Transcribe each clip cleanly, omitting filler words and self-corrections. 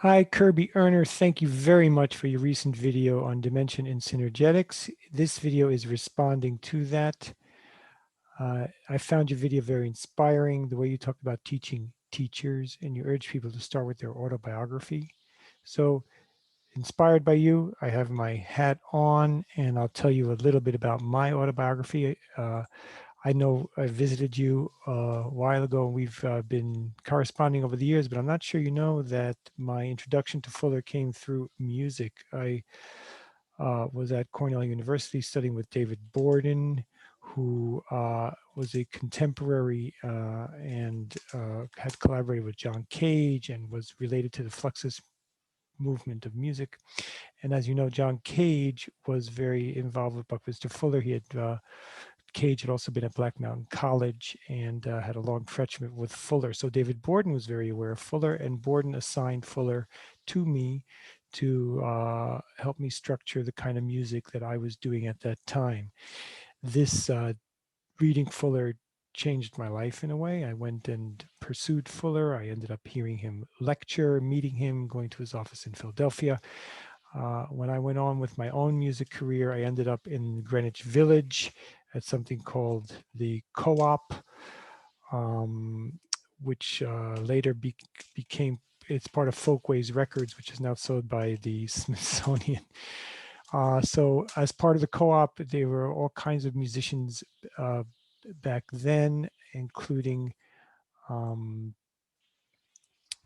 Hi, Kirby Urner. Thank you very much for your recent video on dimension in synergetics. This video is responding to that. I found your video very inspiring, the way you talked about teaching teachers and you urge people to start with their autobiography. So inspired by you, I have my hat on and I'll tell you a little bit about my autobiography. I know I visited you a while ago and we've been corresponding over the years, but I'm not sure you know that my introduction to Fuller came through music. I was at Cornell University studying with David Borden, who was a contemporary and had collaborated with John Cage and was related to the Fluxus movement of music. And as you know, John Cage was very involved with Buckminster Fuller. He had Cage had also been at Black Mountain College and had a long friendship with Fuller. So David Borden was very aware of Fuller, and Borden assigned Fuller to me to help me structure the kind of music that I was doing at that time. This reading Fuller changed my life in a way. I went and pursued Fuller. I ended up hearing him lecture, meeting him, going to his office in Philadelphia. When I went on with my own music career, I ended up in Greenwich Village at something called the Co-op, which later became, it's part of Folkways Records, which is now sold by the Smithsonian. So as part of the Co-op, there were all kinds of musicians back then, including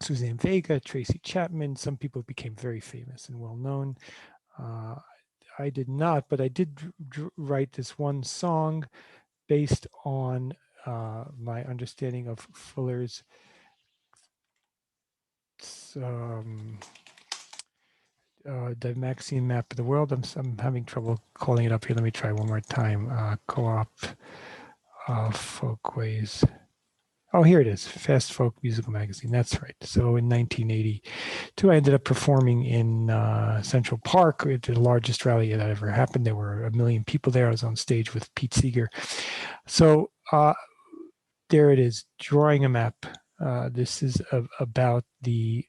Suzanne Vega, Tracy Chapman. Some people became very famous and well known. I did not, but I did write this one song based on my understanding of Fuller's Dymaxion map of the world. I'm having trouble calling it up here. Let me try one more time. Co-op Folkways. Oh, here it is, Fast Folk Musical Magazine. That's right. So in 1982, I ended up performing in Central Park, the largest rally that ever happened. There were 1 million people there. I was on stage with Pete Seeger. So there it is, drawing a map. This is about the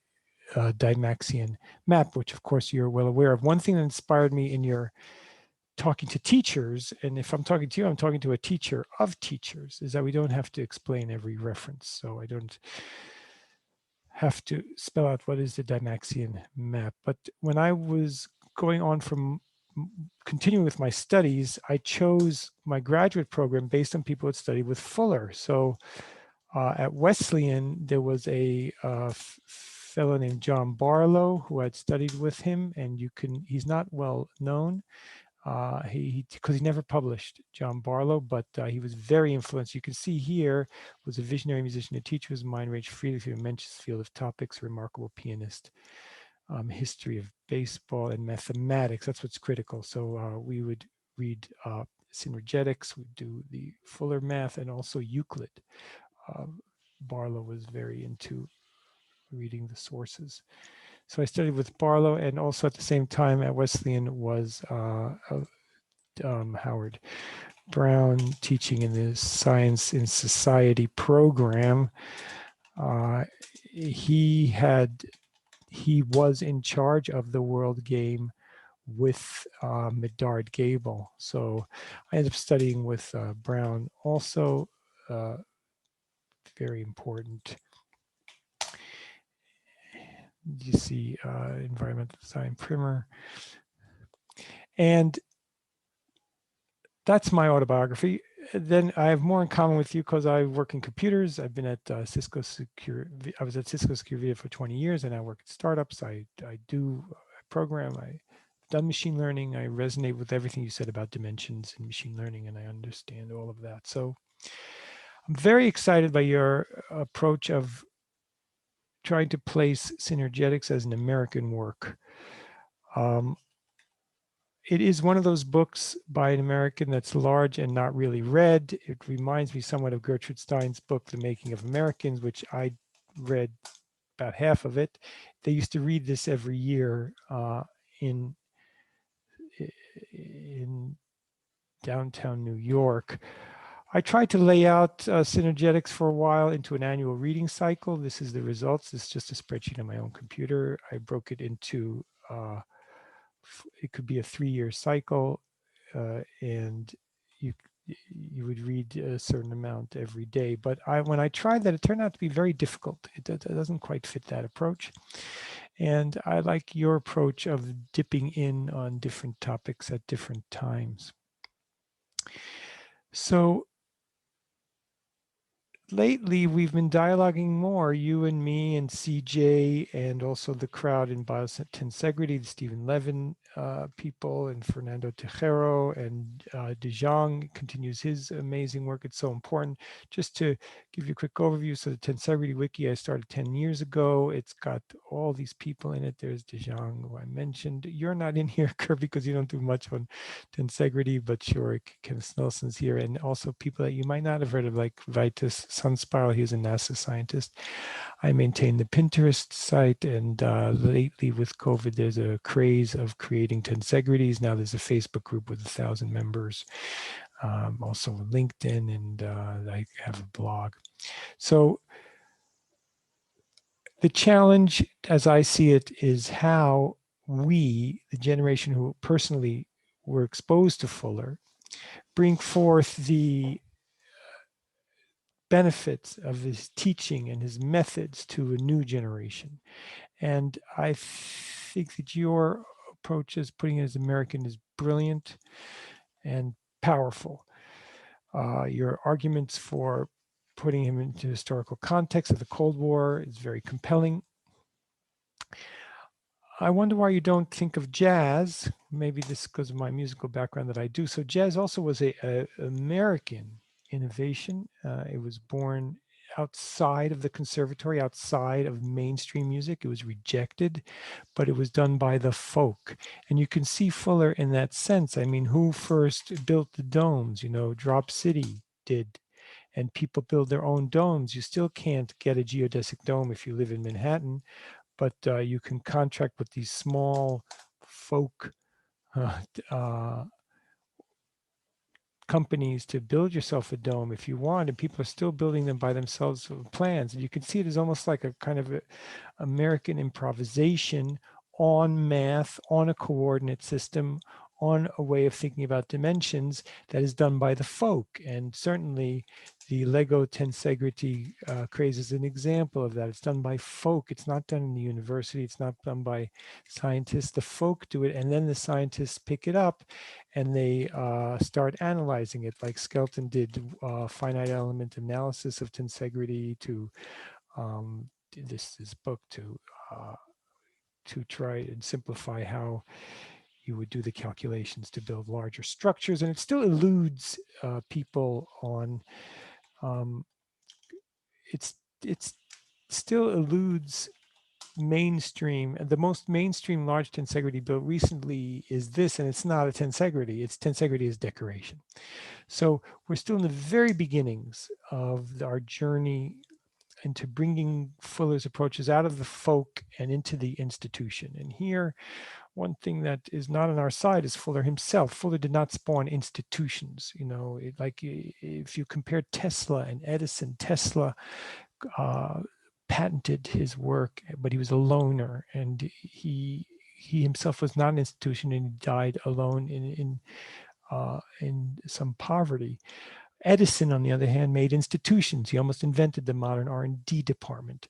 Dymaxion map, which of course you're well aware of. One thing that inspired me in your talking to teachers, and if I'm talking to you, I'm talking to a teacher of teachers, is that we don't have to explain every reference. So I don't have to spell out what is the Dymaxion map. But when I was going on from continuing with my studies, I chose my graduate program based on people who had studied with Fuller. So at Wesleyan, there was a fellow named John Barlow who had studied with him, and he's not well known. Because he never published, John Barlow, but he was very influential. You can see here was a visionary musician and teacher whose mind ranged freely through an immense field of topics, a remarkable pianist, history of baseball and mathematics. That's what's critical. So we would read Synergetics, we'd do the Fuller math, and also Euclid. Barlow was very into reading the sources. So I studied with Barlow, and also at the same time at Wesleyan was Howard Brown teaching in the Science in Society program. He was in charge of the World Game with Medard Gable. So I ended up studying with Brown also, very important. You see environmental design primer. And that's my autobiography. Then I have more in common with you because I work in computers. I've been at Cisco Secure. I was at Cisco Secure for 20 years, and I work at startups. I do program. I've done machine learning. I resonate with everything you said about dimensions and machine learning, and I understand all of that. So I'm very excited by your approach of trying to place Synergetics as an American work. It is one of those books by an American that's large and not really read. It reminds me somewhat of Gertrude Stein's book, The Making of Americans, which I read about half of it. They used to read this every year in downtown New York. I tried to lay out Synergetics for a while into an annual reading cycle. This is the results. It's just a spreadsheet on my own computer. I broke it into, it could be a 3-year cycle, and you you would read a certain amount every day. But when I tried that, it turned out to be very difficult. It doesn't quite fit that approach. And I like your approach of dipping in on different topics at different times. So lately, we've been dialoguing more, you and me and CJ, and also the crowd in Biotensegrity, the Stephen Levin people, and Fernando Tejero, and De Jong continues his amazing work. It's so important. Just to give you a quick overview, so the Tensegrity Wiki I started 10 years ago. It's got all these people in it. There's De Jong, who I mentioned. You're not in here, Kirby, because you don't do much on Tensegrity, but sure, Kenneth Nelson's here, and also people that you might not have heard of, like Vitus Sunspiral. He's a NASA scientist. I maintain the Pinterest site, and lately with COVID, there's a craze of creating tensegrities. Now there's a Facebook group with 1,000 members, also LinkedIn, and I have a blog. So the challenge, as I see it, is how we, the generation who personally were exposed to Fuller, bring forth the benefits of his teaching and his methods to a new generation. And I think that your approach as putting it as American is brilliant and powerful. Your arguments for putting him into historical context of the Cold War is very compelling. I wonder why you don't think of jazz. Maybe this because of my musical background that I do. So jazz also was a American innovation. It was born outside of the conservatory, outside of mainstream music. It was rejected, but it was done by the folk. And you can see Fuller in that sense. I mean, who first built the domes? You know, Drop City did. And people build their own domes. You still can't get a geodesic dome if you live in Manhattan, but you can contract with these small folk uh, uh, companies to build yourself a dome if you want, and people are still building them by themselves with plans. And you can see it as almost like a kind of American improvisation on math, on a coordinate system, on a way of thinking about dimensions that is done by the folk. And certainly the Lego tensegrity craze is an example of that. It's done by folk. It's not done in the university. It's not done by scientists. The folk do it, and then the scientists pick it up and they start analyzing it, like Skelton did finite element analysis of tensegrity to this book to try and simplify how you would do the calculations to build larger structures. And it still eludes people on it's still eludes mainstream. The most mainstream large tensegrity built recently is this, and it's not a tensegrity. It's tensegrity as decoration. So we're still in the very beginnings of our journey into bringing Fuller's approaches out of the folk and into the institution. And here, one thing that is not on our side is Fuller himself. Fuller did not spawn institutions. You know, if you compare Tesla and Edison, Tesla patented his work, but he was a loner, and he himself was not an institution, and he died alone in some poverty. Edison, on the other hand, made institutions. He almost invented the modern R&D department.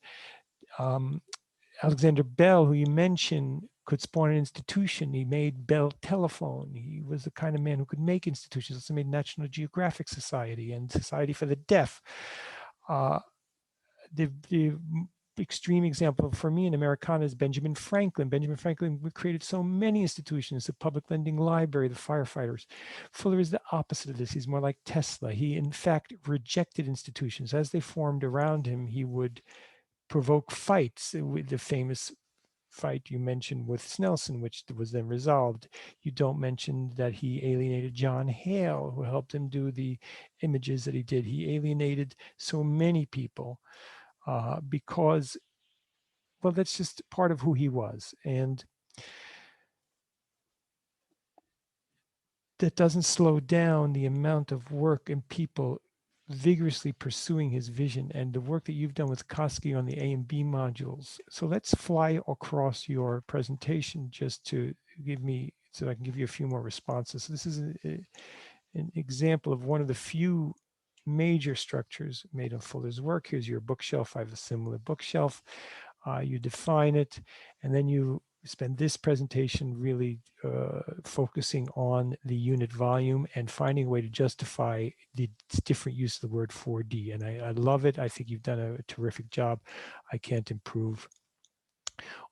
Alexander Bell, who you mentioned, could spawn an institution. He made Bell Telephone. He was the kind of man who could make institutions. He also made National Geographic Society and Society for the Deaf. The extreme example for me in Americana is Benjamin Franklin. Benjamin Franklin created so many institutions, the public lending library, the firefighters. Fuller is the opposite of this. He's more like Tesla. He, in fact, rejected institutions. As they formed around him, he would provoke fights. With the famous fight you mentioned with Snelson, which was then resolved. You don't mention that he alienated John Hale, who helped him do the images that he did. He alienated so many people because, well, that's just part of who he was. And that doesn't slow down the amount of work and people vigorously pursuing his vision and the work that you've done with Koski on the A and B modules. So let's fly across your presentation just to give me, so I can give you a few more responses. So this is an example of one of the few major structures made of Fuller's work. Here's your bookshelf. I have a similar bookshelf. You define it, and then you spend this presentation really focusing on the unit volume and finding a way to justify the different use of the word 4D. And I love it. I think you've done a terrific job. I can't improve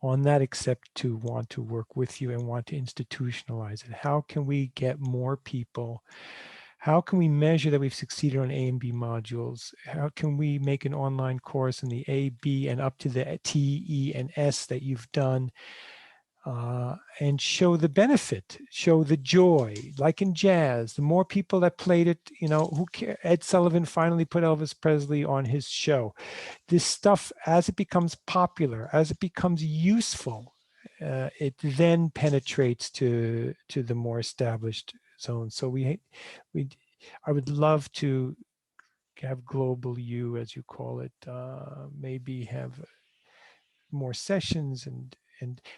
on that except to want to work with you and want to institutionalize it. How can we get more people? How can we measure that we've succeeded on A and B modules? How can we make an online course in the A, B, and up to the T, E, and S that you've done, and show the benefit, show the joy, like in jazz, the more people that played it, you know, who care? Ed Sullivan finally put Elvis Presley on his show. This stuff, as it becomes popular, as it becomes useful, it then penetrates to the more established zones. So I would love to have global U, as you call it, maybe have more sessions and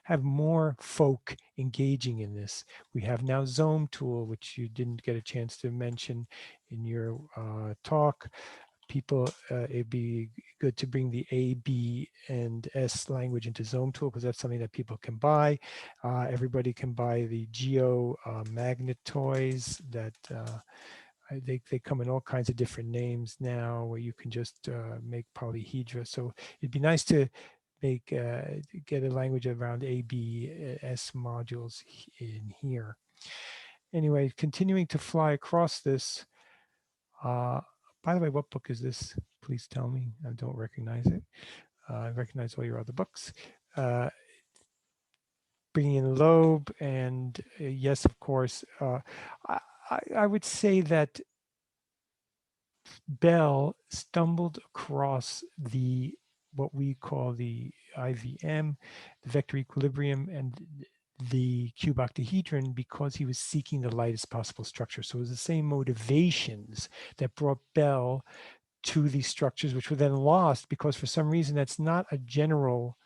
have more folk engaging in this. We have now Zoom tool, which you didn't get a chance to mention in your talk. People, it'd be good to bring the A, B, and S language into Zoom tool because that's something that people can buy. Everybody can buy the Geo magnet toys that they come in all kinds of different names now, where you can just make polyhedra. So it'd be nice to make get a language around A, B, S modules in here. Anyway, continuing to fly across this. By the way, what book is this? Please tell me. I don't recognize it. I recognize all your other books. Bringing in Loeb, and yes, of course. I would say that Bell stumbled across what we call the IVM, the vector equilibrium, and the cube octahedron because he was seeking the lightest possible structure. So it was the same motivations that brought Bell to these structures, which were then lost because for some reason that's not a general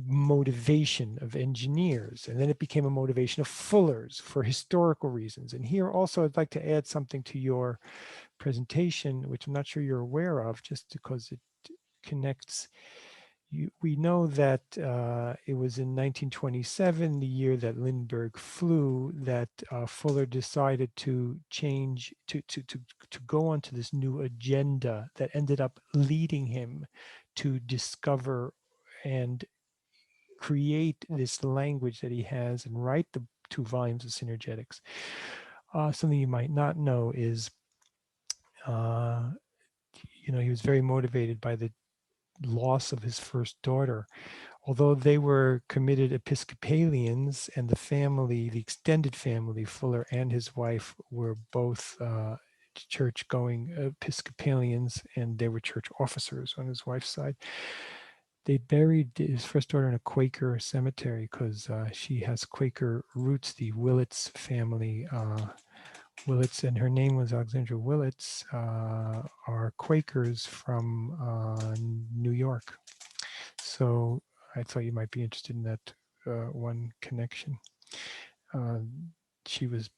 motivation of engineers. And then it became a motivation of Fullers for historical reasons. And here also I'd like to add something to your presentation, which I'm not sure you're aware of, just because it connects. We know that it was in 1927, the year that Lindbergh flew, that Fuller decided to change, to go onto this new agenda that ended up leading him to discover and create this language that he has and write the 2 volumes of Synergetics. Something you might not know is, he was very motivated by the loss of his first daughter. Although they were committed Episcopalians and the family, the extended family, Fuller and his wife, were both church-going Episcopalians, and they were church officers on his wife's side. They buried his first daughter in a Quaker cemetery because she has Quaker roots, the Willits family. Willits, and her name was Alexandra Willits, are Quakers from New York. So I thought you might be interested in that one connection. She was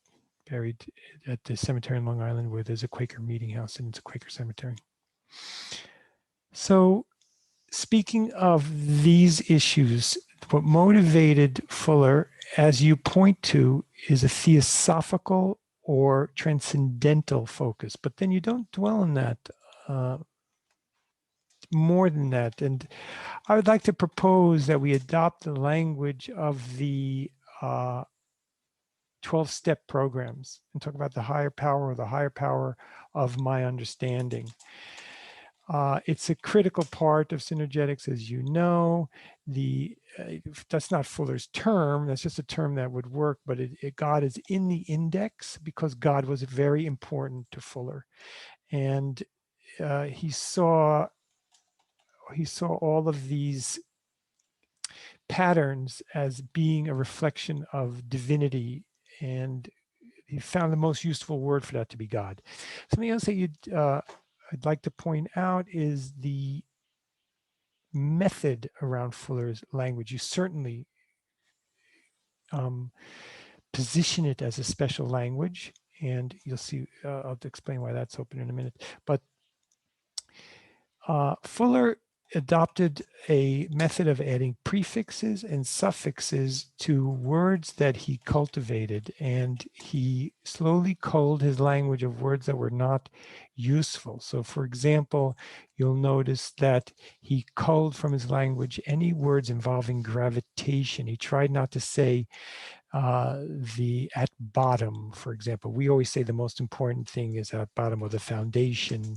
buried at the cemetery in Long Island where there's a Quaker meeting house and it's a Quaker cemetery. So speaking of these issues, what motivated Fuller, as you point to, is a theosophical or transcendental focus, but then you don't dwell on that more than that. And I would like to propose that we adopt the language of the 12-step programs and talk about the higher power or the higher power of my understanding. It's a critical part of synergetics, as you know. That's not Fuller's term. That's just a term that would work, but God is in the index because God was very important to Fuller. And he saw all of these patterns as being a reflection of divinity, and he found the most useful word for that to be God. Something else that I'd like to point out is the method around Fuller's language. You certainly position it as a special language, and you'll see, I'll explain why that's open in a minute. But Fuller adopted a method of adding prefixes and suffixes to words that he cultivated, and he slowly culled his language of words that were not useful. So for example, you'll notice that he culled from his language any words involving gravitation. He tried not to say the at bottom, for example. We always say the most important thing is at bottom of the foundation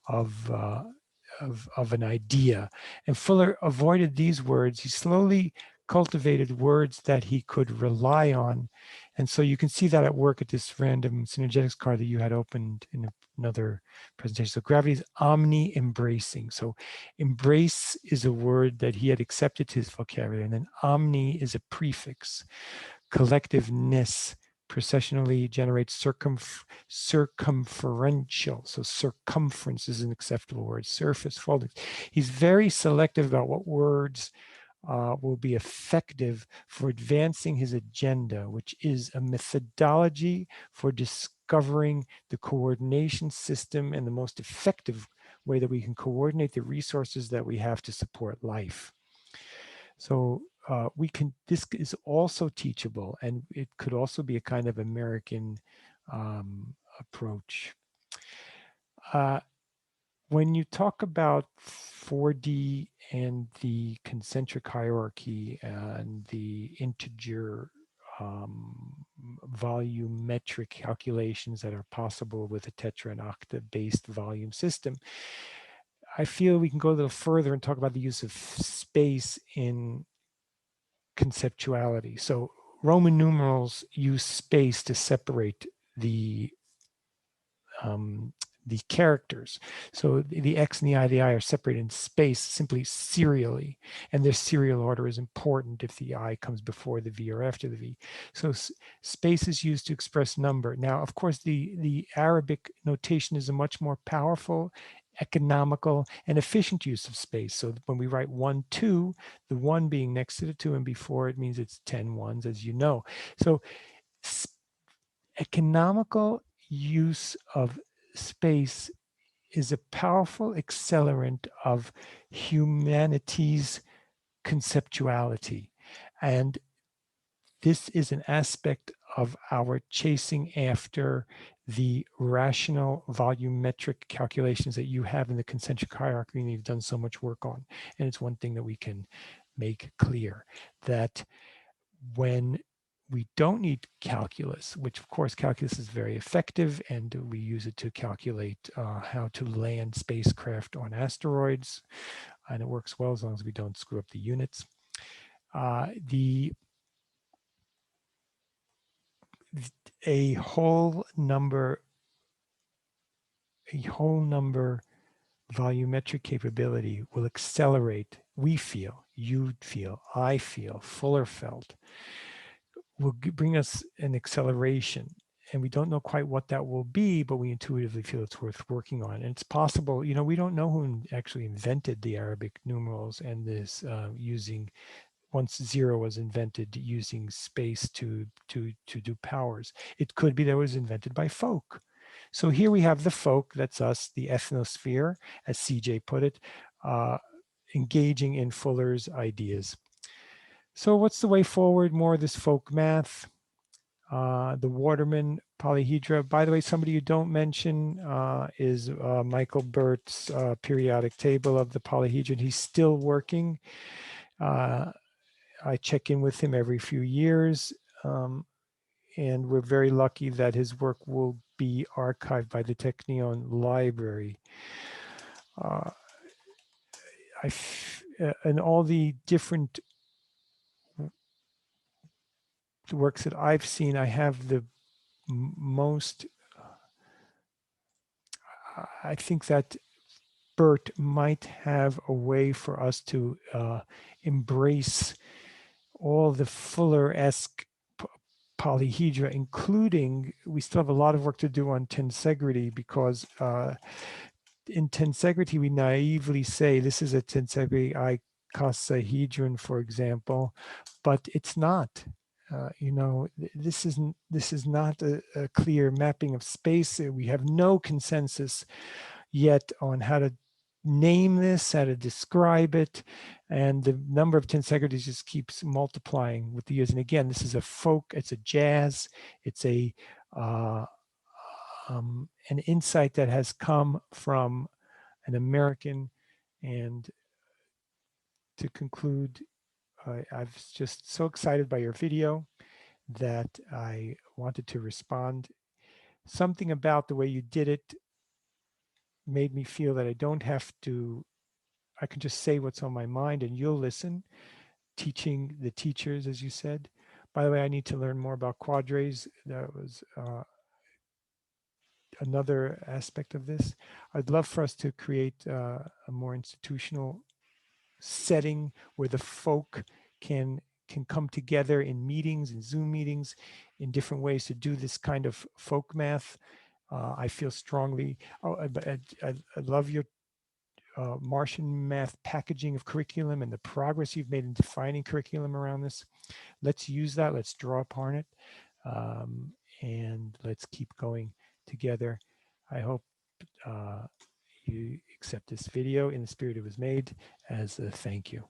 of an idea. And Fuller avoided these words. He slowly cultivated words that he could rely on. And so you can see that at work at this random synergetics card that you had opened in another presentation. So gravity is omni-embracing. So embrace is a word that he had accepted to his vocabulary, and then omni is a prefix. Collectiveness processionally generates circumferential. So circumference is an acceptable word. Surface, folding. He's very selective about what words will be effective for advancing his agenda, which is a methodology for discovering the coordination system and the most effective way that we can coordinate the resources that we have to support life. So this is also teachable, and it could also be a kind of American approach. When you talk about 4D and the concentric hierarchy and the integer volumetric calculations that are possible with a tetra and octa based volume system, I feel we can go a little further and talk about the use of space in conceptuality. So Roman numerals use space to separate the characters. So the X and the I are separated in space simply serially, and their serial order is important if the I comes before the V or after the V. So space is used to express number. Now, of course, the Arabic notation is a much more powerful, economical, and efficient use of space. So when we write 1, 2, the 1 being next to the 2 and before it means it's 10 ones, as you know. So economical use of space is a powerful accelerant of humanity's conceptuality. And this is an aspect of our chasing after the rational volumetric calculations that you have in the concentric hierarchy and you've done so much work on. And it's one thing that we can make clear, that when we don't need calculus, which of course calculus is very effective, and we use it to calculate how to land spacecraft on asteroids, and it works well as long as we don't screw up the units. A whole number volumetric capability will accelerate, we feel, you feel, I feel, Fuller felt, will bring us an acceleration. And we don't know quite what that will be, but we intuitively feel it's worth working on. And it's possible, you know, we don't know who actually invented the Arabic numerals and this using, once 0 was invented, using space to do powers. It could be that it was invented by folk. So here we have the folk, that's us, the ethnosphere, as CJ put it, engaging in Fuller's ideas. So what's the way forward? More of this folk math, the Waterman polyhedra. By the way, somebody you don't mention is Michael Burt's periodic table of the polyhedron. He's still working. I check in with him every few years, and we're very lucky that his work will be archived by the Technion Library. And all the different works that I've seen, I have the most, I think that Burt might have a way for us to embrace all the Fuller-esque polyhedra, including, we still have a lot of work to do on tensegrity, because in tensegrity, we naively say this is a tensegrity icosahedron, for example, but it's not. You know, this is not a clear mapping of space. We have no consensus yet on how to name this, how to describe it, and the number of tensegrities just keeps multiplying with the years. And again, this is a folk, it's a jazz, it's a an insight that has come from an American. And to conclude, I'm just so excited by your video that I wanted to respond. Something about the way you did it made me feel that I don't have to, I can just say what's on my mind and you'll listen, teaching the teachers, as you said. By the way, I need to learn more about quadres. That was another aspect of this. I'd love for us to create a more institutional setting where the folk can come together in meetings and Zoom meetings in different ways to do this kind of folk math. I feel strongly, I love your Martian math packaging of curriculum and the progress you've made in defining curriculum around this. Let's use that. Let's draw upon it. And let's keep going together. I hope you accept this video in the spirit it was made as a thank you.